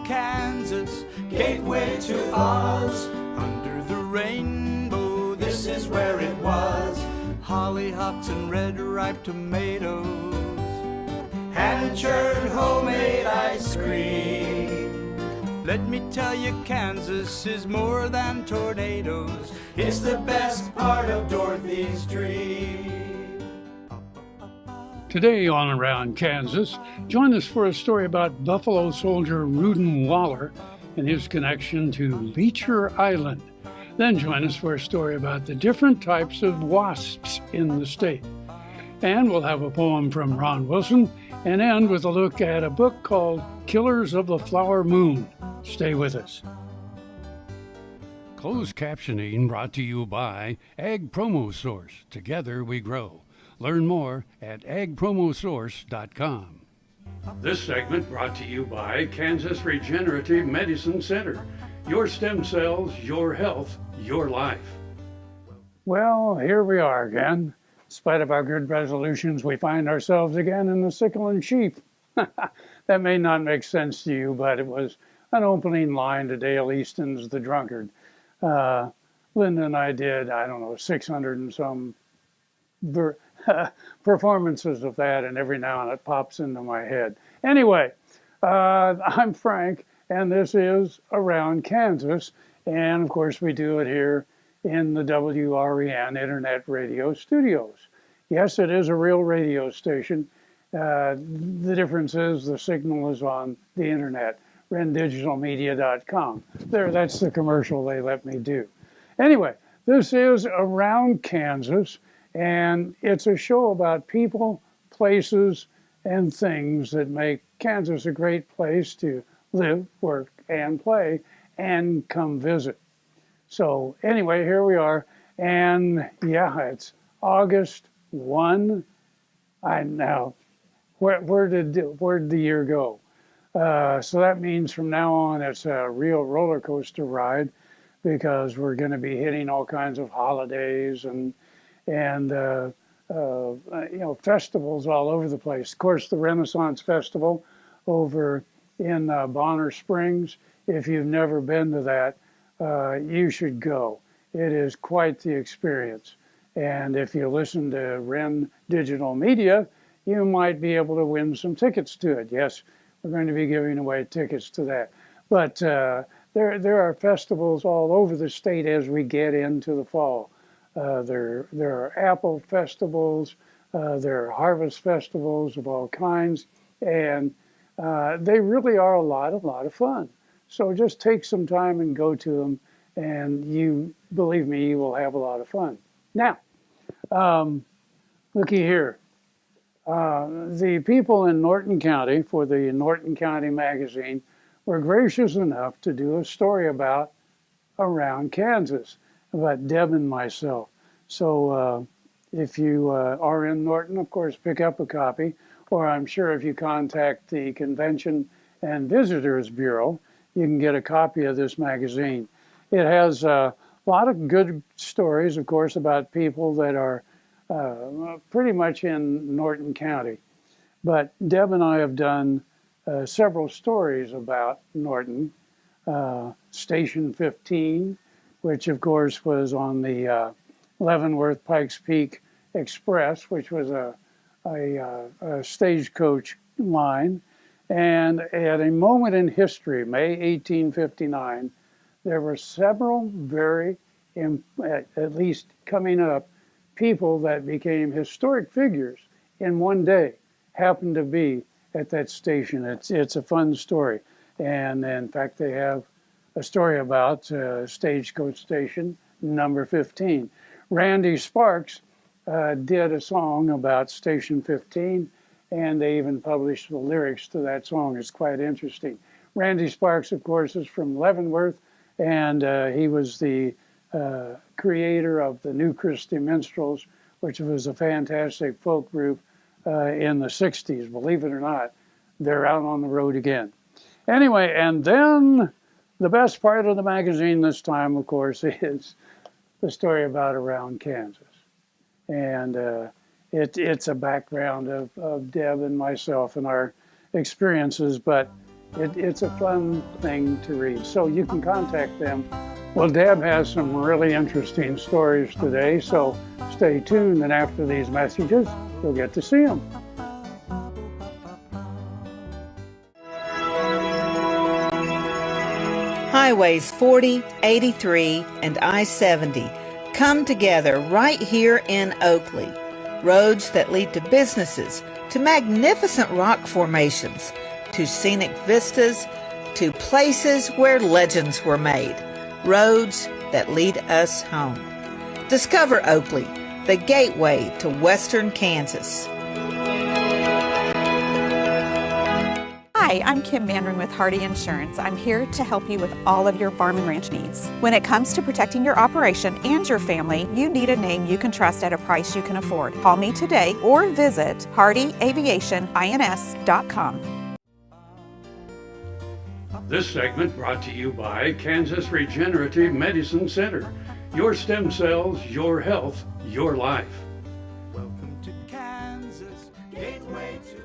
Kansas, gateway to Oz. Under the rainbow, this is where it was. Hollyhocks and red ripe tomatoes, hand-churned homemade ice cream. Let me tell you, Kansas is more than tornadoes. It's the best part of Dorothy's dream. Today on Around Kansas, join us for a story about Buffalo soldier Ruden Waller and his connection to Beecher Island. Then join us for a story about the different types of wasps in the state. And we'll have a poem from Ron Wilson and end with a look at a book called Killers of the Flower Moon. Stay with us. Closed captioning brought to you by Ag Promo Source. Together we grow. Learn more at agpromosource.com. This segment brought to you by Kansas Regenerative Medicine Center. Your stem cells, your health, your life. Well, here we are again. In spite of our good resolutions, we find ourselves again in the sickle and sheaf. That may not make sense to you, but it was an opening line to Dale Easton's The Drunkard. Linda and I did, 600 and some performances of that, and every now and then it pops into my head. Anyway, I'm Frank, and this is Around Kansas, and of course we do it here in the WREN Internet Radio Studios. Yes, it is a real radio station. The difference is the signal is on the internet, rendigitalmedia.com. That's the commercial they let me do. Anyway, this is Around Kansas, and it's a show about people, places, and things that make Kansas a great place to live, work, and play, and come visit. So anyway, here we are, and yeah, it's August 1. Where did the year go? So that means from now on it's a real roller coaster ride, because we're going to be hitting all kinds of holidays and festivals all over the place. Of course, the Renaissance Festival over in Bonner Springs. If you've never been to that, you should go. It is quite the experience. And if you listen to Ren Digital Media, you might be able to win some tickets to it. Yes, we're going to be giving away tickets to that. But there are festivals all over the state as we get into the fall. There are apple festivals, there are harvest festivals of all kinds, and they really are a lot of fun. So just take some time and go to them, and believe me, you will have a lot of fun. Now, looky here. The people in Norton County, for the Norton County Magazine, were gracious enough to do a story about Around Kansas, about Deb and myself. So if you are in Norton, of course, pick up a copy, or I'm sure if you contact the Convention and Visitors Bureau, you can get a copy of this magazine. It has a lot of good stories, of course, about people that are pretty much in Norton County. But Deb and I have done several stories about Norton. Station 15, which of course was on the Leavenworth Pikes Peak Express, which was a stagecoach line. And at a moment in history, May 1859, there were several very, at least coming up, people that became historic figures in one day happened to be at that station. It's a fun story. And in fact, they have a story about Stagecoach Station number 15. Randy Sparks did a song about Station 15, and they even published the lyrics to that song. It's quite interesting. Randy Sparks, of course, is from Leavenworth, and he was the creator of the New Christy Minstrels, which was a fantastic folk group in the 60s. Believe it or not, they're out on the road again. Anyway, and then the best part of the magazine this time, of course, is the story about Around Kansas. And it's a background of Deb and myself and our experiences, but It's a fun thing to read. So you can contact them. Well, Deb has some really interesting stories today, so stay tuned, and after these messages, you'll get to see them. Highways 40, 83, and I-70 come together right here in Oakley. Roads that lead to businesses, to magnificent rock formations, to scenic vistas, to places where legends were made. Roads that lead us home. Discover Oakley, the gateway to western Kansas. Hi, I'm Kim Mandring with Hardy Insurance. I'm here to help you with all of your farm and ranch needs. When it comes to protecting your operation and your family, you need a name you can trust at a price you can afford. Call me today or visit hardyaviationins.com. This segment brought to you by Kansas Regenerative Medicine Center. Your stem cells, your health, your life. Welcome to Kansas, gateway to...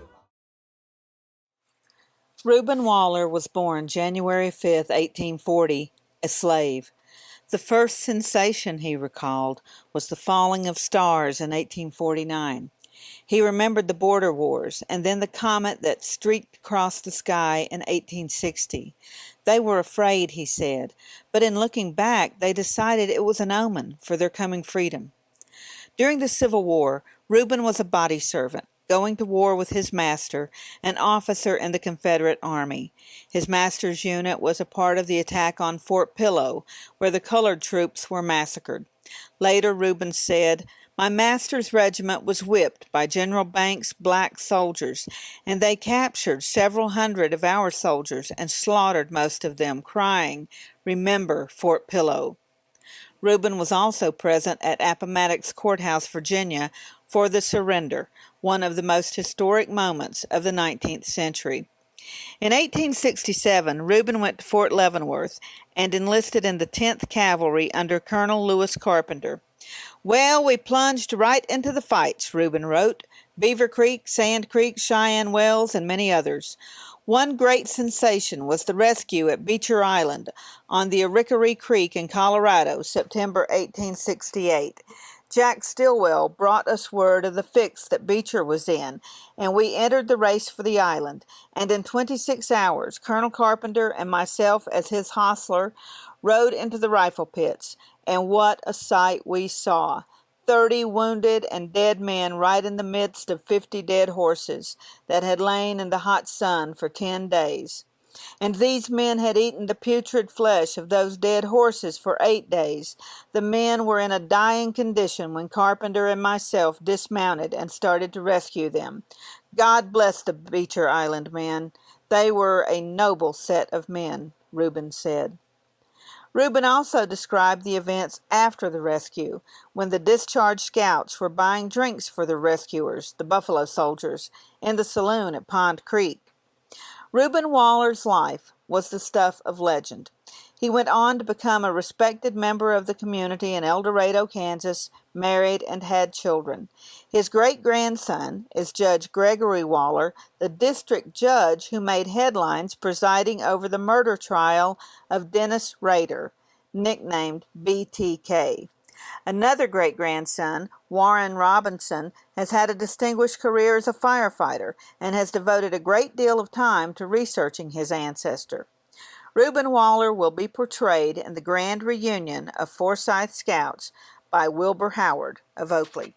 Ruden Waller was born January 5, 1840, a slave. The first sensation, he recalled, was the falling of stars in 1849. He remembered the border wars and then the comet that streaked across the sky in 1860. They were afraid, he said, but in looking back, they decided it was an omen for their coming freedom. During the Civil War, Ruden was a body servant, going to war with his master, an officer in the Confederate Army. His master's unit was a part of the attack on Fort Pillow, where the colored troops were massacred. Later, Ruden said, "My master's regiment was whipped by General Banks' black soldiers, and they captured several hundred of our soldiers and slaughtered most of them, crying, 'Remember Fort Pillow.'" Ruden was also present at Appomattox Courthouse, Virginia, for the surrender, one of the most historic moments of the 19th century. In 1867, Ruden went to Fort Leavenworth and enlisted in the 10th Cavalry under Colonel Lewis Carpenter. "Well, we plunged right into the fights," Ruden wrote, "Beaver Creek, Sand Creek, Cheyenne Wells, and many others. One great sensation was the rescue at Beecher Island on the Arickaree Creek in Colorado, September 1868. Jack Stilwell brought us word of the fix that Beecher was in, and we entered the race for the island, and in 26 hours, Colonel Carpenter and myself as his hostler rode into the rifle pits, and what a sight we saw. 30 wounded and dead men right in the midst of 50 dead horses that had lain in the hot sun for 10 days. And these men had eaten the putrid flesh of those dead horses for 8 days. The men were in a dying condition when Carpenter and myself dismounted and started to rescue them. God bless the Beecher Island men. They were a noble set of men," Ruden said. Ruden also described the events after the rescue, when the discharged scouts were buying drinks for the rescuers, the Buffalo Soldiers, in the saloon at Pond Creek. Ruden Waller's life was the stuff of legend. He went on to become a respected member of the community in El Dorado, Kansas, married and had children. His great-grandson is Judge Gregory Waller, the district judge who made headlines presiding over the murder trial of Dennis Rader, nicknamed BTK. Another great-grandson, Warren Robinson, has had a distinguished career as a firefighter and has devoted a great deal of time to researching his ancestor. Ruden Waller will be portrayed in the grand reunion of Forsyth Scouts by Wilbur Howard of Oakley.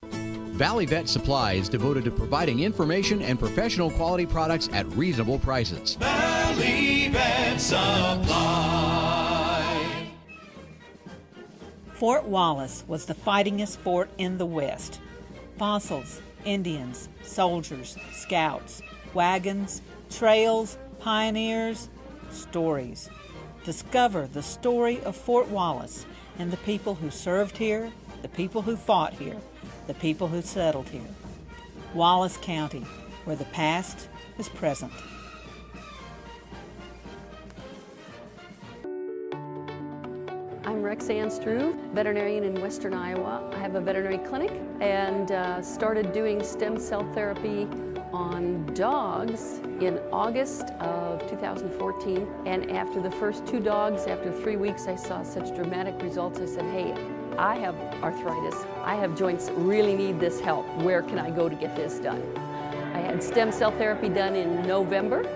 Valley Vet Supply is devoted to providing information and professional quality products at reasonable prices. Valley Vet Supply. Fort Wallace was the fightingest fort in the West. Fossils, Indians, soldiers, scouts, wagons, trails, pioneers, stories. Discover the story of Fort Wallace and the people who served here, the people who fought here, the people who settled here. Wallace County, where the past is present. I'm Rexanne Struve, veterinarian in Western Iowa. I have a veterinary clinic and started doing stem cell therapy on dogs in August of 2014. And after the first 2 dogs, after 3 weeks, I saw such dramatic results. I said, hey, I have arthritis. I have joints that really need this help. Where can I go to get this done? I had stem cell therapy done in November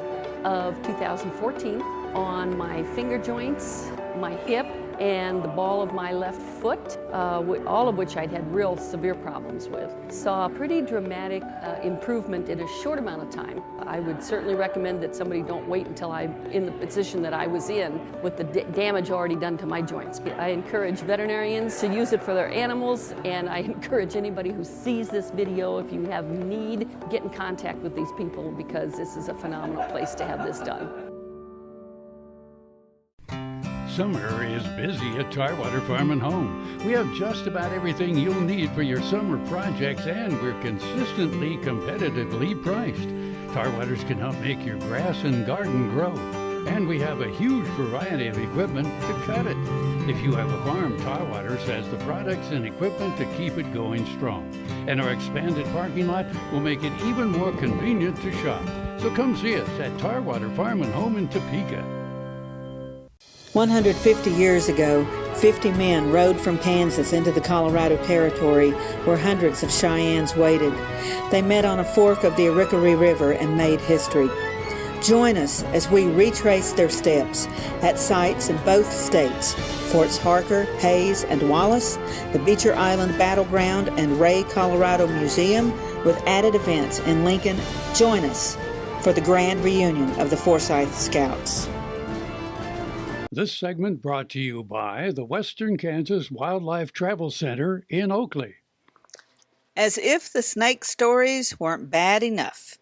of 2014 on my finger joints, my hip, and the ball of my left foot, all of which I'd had real severe problems with. Saw a pretty dramatic improvement in a short amount of time. I would certainly recommend that somebody don't wait until I'm in the position that I was in with the damage already done to my joints. I encourage veterinarians to use it for their animals, and I encourage anybody who sees this video, if you have need, get in contact with these people because this is a phenomenal place to have this done. Summer is busy at Tarwater Farm and Home. We have just about everything you'll need for your summer projects, and we're consistently competitively priced. Tarwaters can help make your grass and garden grow, and we have a huge variety of equipment to cut it. If you have a farm, Tarwaters has the products and equipment to keep it going strong. And our expanded parking lot will make it even more convenient to shop. So come see us at Tarwater Farm and Home in Topeka. 150 years ago, 50 men rode from Kansas into the Colorado Territory where hundreds of Cheyennes waited. They met on a fork of the Arickaree River and made history. Join us as we retrace their steps at sites in both states, Forts Harker, Hayes, and Wallace, the Beecher Island Battleground and Ray, Colorado Museum, with added events in Lincoln. Join us for the grand reunion of the Forsyth Scouts. This segment brought to you by the Western Kansas Wildlife Travel Center in Oakley. As if the snake stories weren't bad enough,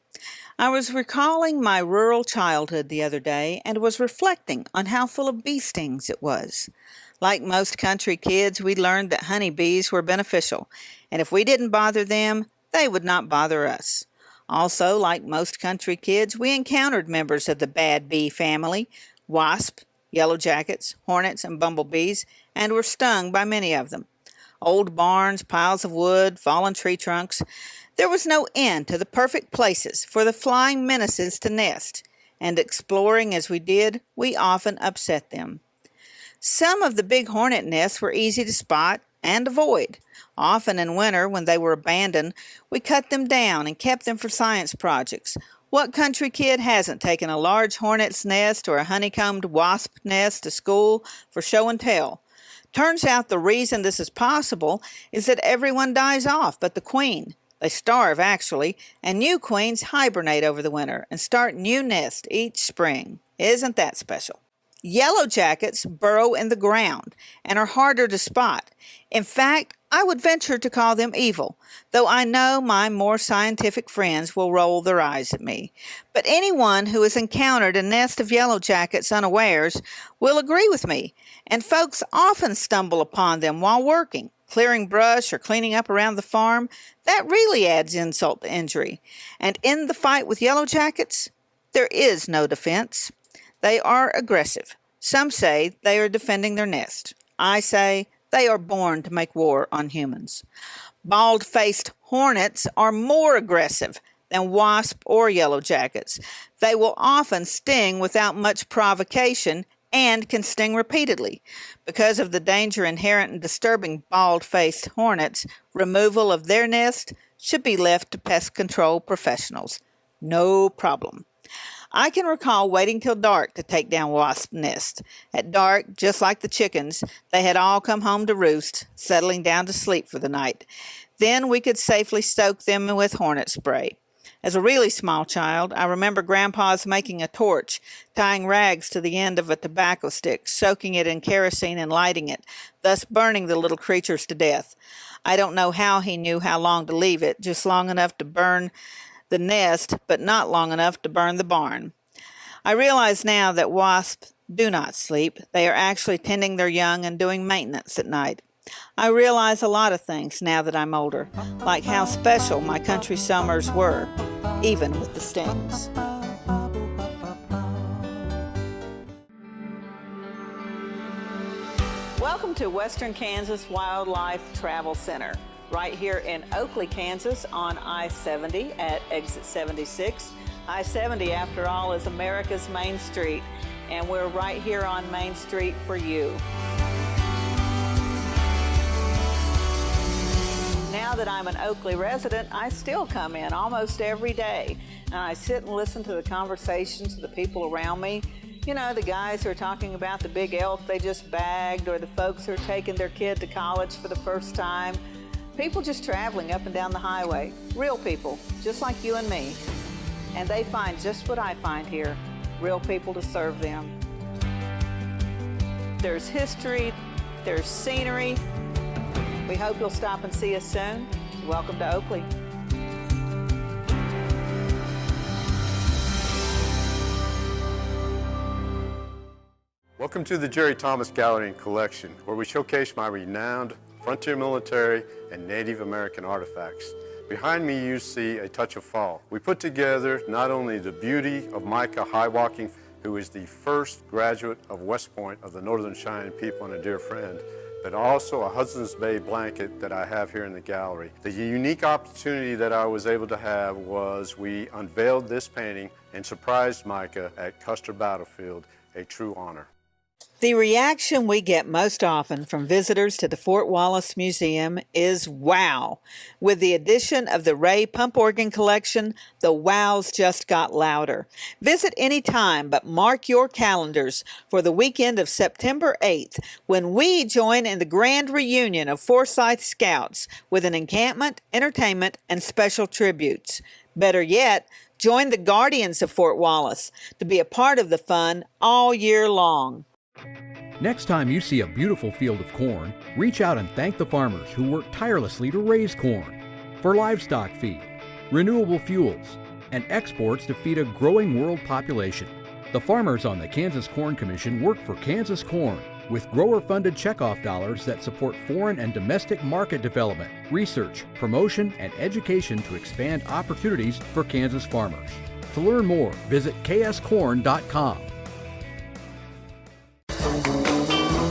I was recalling my rural childhood the other day and was reflecting on how full of bee stings it was. Like most country kids, we learned that honeybees were beneficial, and if we didn't bother them, they would not bother us. Also, like most country kids, we encountered members of the bad bee family, wasps, yellow jackets, hornets, and bumblebees, and were stung by many of them. Old barns, piles of wood, fallen tree trunks. There was no end to the perfect places for the flying menaces to nest, and exploring as we did, we often upset them. Some of the big hornet nests were easy to spot and avoid. Often in winter, when they were abandoned, we cut them down and kept them for science projects. What country kid hasn't taken a large hornet's nest or a honeycombed wasp nest to school for show and tell? Turns out the reason this is possible is that everyone dies off but the queen. They starve, actually, and new queens hibernate over the winter and start new nests each spring. Isn't that special? Yellow jackets burrow in the ground and are harder to spot. In fact, I would venture to call them evil, though I know my more scientific friends will roll their eyes at me. But anyone who has encountered a nest of yellow jackets unawares will agree with me, and folks often stumble upon them while working, clearing brush or cleaning up around the farm. That really adds insult to injury. And in the fight with yellow jackets, there is no defense. They are aggressive. Some say they are defending their nest. I say they are born to make war on humans. Bald-faced hornets are more aggressive than wasp or yellow jackets. They will often sting without much provocation and can sting repeatedly. Because of the danger inherent in disturbing bald-faced hornets, removal of their nest should be left to pest control professionals. No problem. I can recall waiting till dark to take down wasp nests. At dark, just like the chickens, they had all come home to roost, settling down to sleep for the night. Then we could safely soak them with hornet spray. As a really small child, I remember Grandpa's making a torch, tying rags to the end of a tobacco stick, soaking it in kerosene and lighting it, thus burning the little creatures to death. I don't know how he knew how long to leave it, just long enough to burn the nest, but not long enough to burn the barn. I realize now that wasps do not sleep. They are actually tending their young and doing maintenance at night. I realize a lot of things now that I'm older, like how special my country summers were, even with the stings. Welcome to Western Kansas Wildlife Travel Center, right here in Oakley, Kansas on I-70 at exit 76. I-70, after all, is America's main street, and we're right here on Main Street for you. Now that I'm an Oakley resident, I still come in almost every day, and I sit and listen to the conversations of the people around me. You know, the guys who are talking about the big elk they just bagged, or the folks who are taking their kid to college for the first time. People just traveling up and down the highway. Real people, just like you and me. And they find just what I find here, real people to serve them. There's history, there's scenery. We hope you'll stop and see us soon. Welcome to Oakley. Welcome to the Jerry Thomas Gallery and Collection, where we showcase my renowned frontier military and Native American artifacts. Behind me you see a touch of fall. We put together not only the beauty of Micah Highwalking, who is the first graduate of West Point of the Northern Cheyenne people and a dear friend, but also a Hudson's Bay blanket that I have here in the gallery. The unique opportunity that I was able to have was we unveiled this painting and surprised Micah at Custer Battlefield, a true honor. The reaction we get most often from visitors to the Fort Wallace Museum is wow. With the addition of the Ray Pump Organ Collection, the wows just got louder. Visit any time, but mark your calendars for the weekend of September 8th, when we join in the grand reunion of Forsyth Scouts with an encampment, entertainment, and special tributes. Better yet, join the Guardians of Fort Wallace to be a part of the fun all year long. Next time you see a beautiful field of corn, reach out and thank the farmers who work tirelessly to raise corn for livestock feed, renewable fuels, and exports to feed a growing world population. The farmers on the Kansas Corn Commission work for Kansas Corn with grower-funded checkoff dollars that support foreign and domestic market development, research, promotion, and education to expand opportunities for Kansas farmers. To learn more, visit kscorn.com.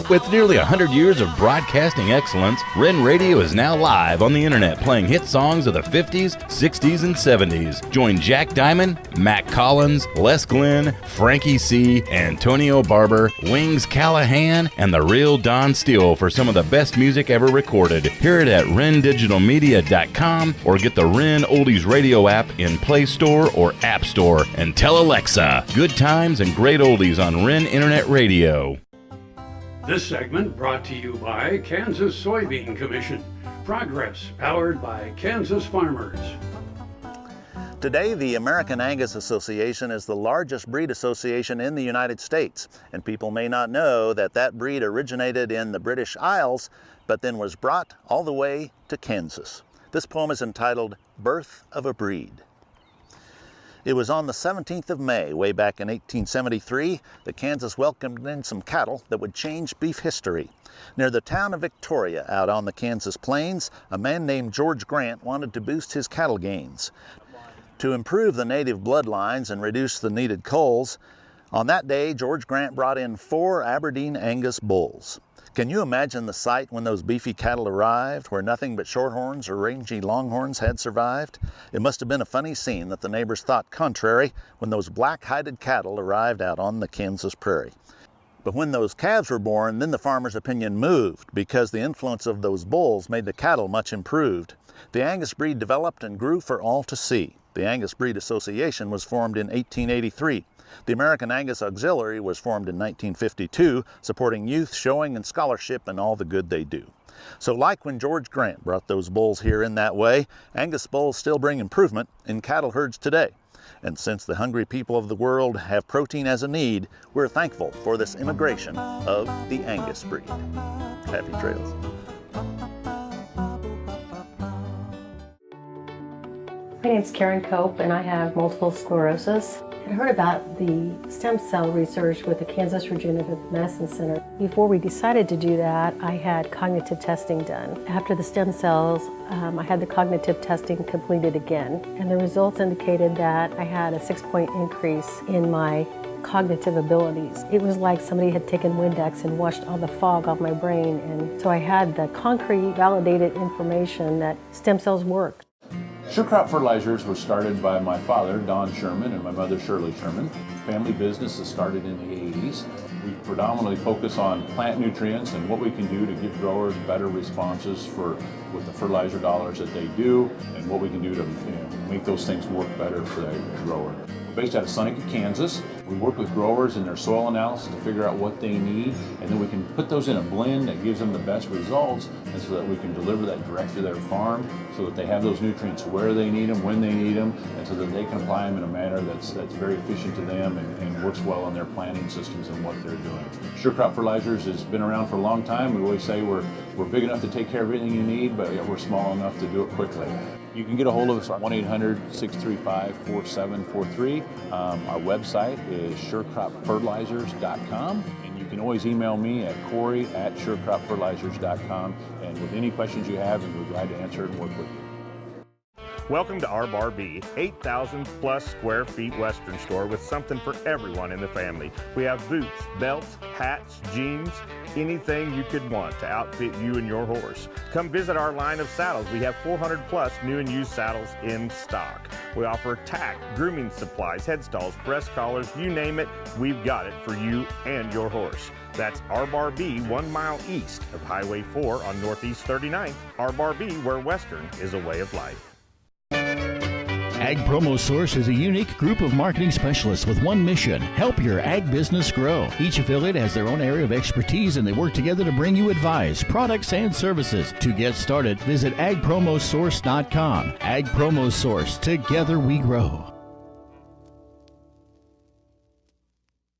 With nearly 100 years of broadcasting excellence, Ren Radio is now live on the internet playing hit songs of the 50s, 60s, and 70s. Join Jack Diamond, Mac Collins, Les Glenn, Frankie C., Antonio Barber, Wings Callahan, and the real Don Steele for some of the best music ever recorded. Hear it at rendigitalmedia.com or get the Ren Oldies Radio app in Play Store or App Store, and tell Alexa, good times and great oldies on Ren Internet Radio. This segment brought to you by Kansas Soybean Commission. Progress powered by Kansas farmers. Today, the American Angus Association is the largest breed association in the United States, and people may not know that that breed originated in the British Isles, but then was brought all the way to Kansas. This poem is entitled Birth of a Breed. It was on the 17th of May, way back in 1873, that Kansas welcomed in some cattle that would change beef history. Near the town of Victoria, out on the Kansas plains, a man named George Grant wanted to boost his cattle gains. To improve the native bloodlines and reduce the needed culls, on that day, George Grant brought in 4 Aberdeen Angus bulls. Can you imagine the sight when those beefy cattle arrived, where nothing but shorthorns or rangy longhorns had survived? It must have been a funny scene that the neighbors thought contrary when those black-hided cattle arrived out on the Kansas prairie. But when those calves were born, then the farmer's opinion moved, because the influence of those bulls made the cattle much improved. The Angus breed developed and grew for all to see. The Angus Breed Association was formed in 1883. The American Angus Auxiliary was formed in 1952, supporting youth, showing, and scholarship and all the good they do. So like when George Grant brought those bulls here in that way, Angus bulls still bring improvement in cattle herds today. And since the hungry people of the world have protein as a need, we're thankful for this immigration of the Angus breed. Happy trails. My name's Karen Cope, and I have multiple sclerosis. I heard about the stem cell research with the Kansas Regenerative Medicine Center. Before we decided to do that, I had cognitive testing done. After the stem cells, I had the cognitive testing completed again, and the results indicated that I had a 6-point increase in my cognitive abilities. It was like somebody had taken Windex and washed all the fog off my brain, and so I had the concrete, validated information that stem cells work. Sure Crop Fertilizers was started by my father, Don Sherman, and my mother, Shirley Sherman. Family business that started in the 80s. We predominantly focus on plant nutrients and what we can do to give growers better responses with the fertilizer dollars that they do, and what we can do to make those things work better for the grower. We're based out of Seneca, Kansas. We work with growers in their soil analysis to figure out what they need, and then we can put those in a blend that gives them the best results, and so that we can deliver that direct to their farm so that they have those nutrients where they need them, when they need them, and so that they can apply them in a manner that's very efficient to them and works well on their planting systems and what they're doing. Sure Crop Fertilizers has been around for a long time. We always say we're big enough to take care of everything you need, but we're small enough to do it quickly. You can get a hold of us at 1-800-635-4743. Our website is surecropfertilizers.com, and you can always email me at Corey@surecropfertilizers.com, and with any questions you have, and we're glad to answer it and work with you. Welcome to our Bar B, 8,000 plus square feet Western store with something for everyone in the family. We have boots, belts, hats, jeans, anything you could want to outfit you and your horse. Come visit our line of saddles. We have 400 plus new and used saddles in stock. We offer tack, grooming supplies, headstalls, breast collars, you name it, we've got it for you and your horse. That's our Bar B, 1 mile east of Highway 4 on Northeast 39th. Our Bar B, where Western is a way of life. Ag Promo Source is a unique group of marketing specialists with one mission: help your ag business grow. Each affiliate has their own area of expertise, and they work together to bring you advice, products, and services. To get started, visit agpromosource.com. Ag Promo Source, together we grow.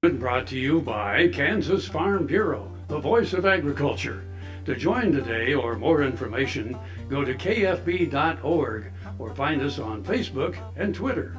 Brought to you by Kansas Farm Bureau, the voice of agriculture. To join today or more information, go to kfb.org or find us on Facebook and Twitter.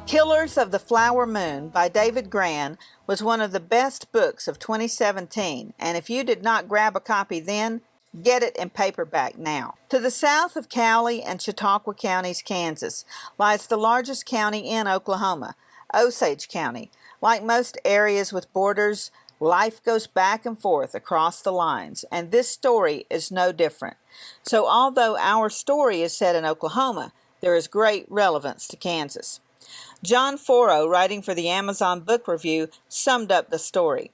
Killers of the Flower Moon by David Grann was one of the best books of 2017, and if you did not grab a copy then, get it in paperback now. To the south of Cowley and Chautauqua counties, Kansas, lies the largest county in Oklahoma, Osage County. Like most areas with borders, life goes back and forth across the lines, and this story is no different. So although our story is set in Oklahoma, there is great relevance to Kansas. John Foro, writing for the Amazon Book Review, summed up the story.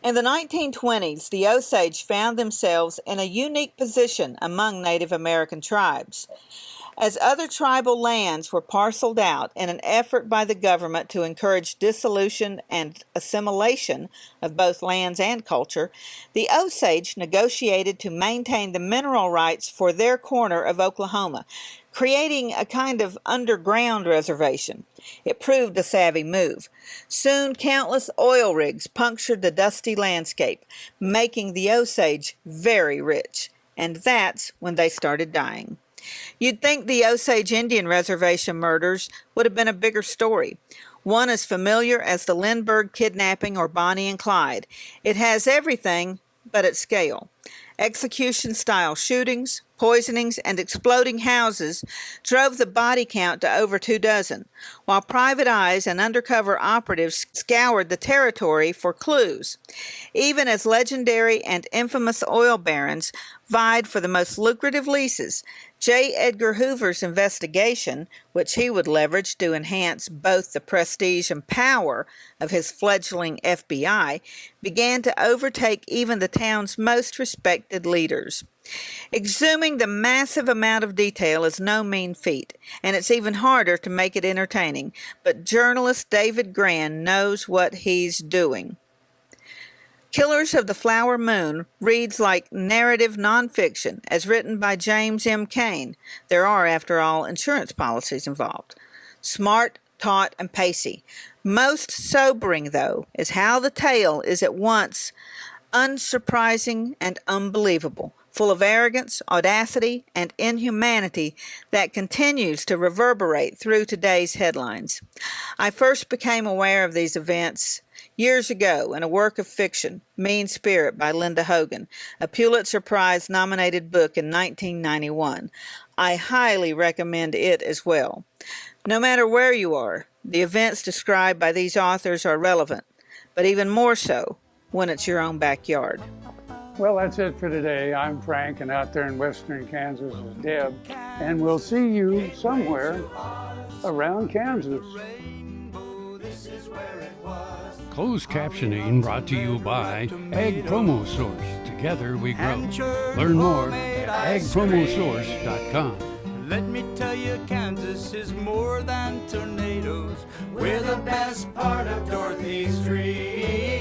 In the 1920s, the Osage found themselves in a unique position among Native American tribes. As other tribal lands were parceled out in an effort by the government to encourage dissolution and assimilation of both lands and culture, the Osage negotiated to maintain the mineral rights for their corner of Oklahoma, creating a kind of underground reservation. It proved a savvy move. Soon, countless oil rigs punctured the dusty landscape, making the Osage very rich. And that's when they started dying. You'd think the Osage Indian Reservation murders would have been a bigger story, one as familiar as the Lindbergh kidnapping or Bonnie and Clyde. It has everything but at scale. Execution-style shootings, poisonings, and exploding houses drove the body count to over 24, while private eyes and undercover operatives scoured the territory for clues. Even as legendary and infamous oil barons vied for the most lucrative leases, J. Edgar Hoover's investigation, which he would leverage to enhance both the prestige and power of his fledgling FBI, began to overtake even the town's most respected leaders. Exhuming the massive amount of detail is no mean feat, and it's even harder to make it entertaining, but journalist David Grann knows what he's doing. Killers of the Flower Moon reads like narrative nonfiction as written by James M. Cain. There are, after all, insurance policies involved. Smart, taut, and pacey. Most sobering, though, is how the tale is at once unsurprising and unbelievable, full of arrogance, audacity, and inhumanity that continues to reverberate through today's headlines. I first became aware of these events years ago in a work of fiction, Mean Spirit by Linda Hogan, a Pulitzer Prize-nominated book in 1991. I highly recommend it as well. No matter where you are, the events described by these authors are relevant, but even more so when it's your own backyard. Well, that's it for today. I'm Frank, and out there in western Kansas is Deb, and we'll see you somewhere around Kansas. Closed captioning brought to you by Ag Promo Source. Together we grow. Learn more at agpromosource.com. Let me tell you, Kansas is more than tornadoes. We're the best part of Dorothy Street.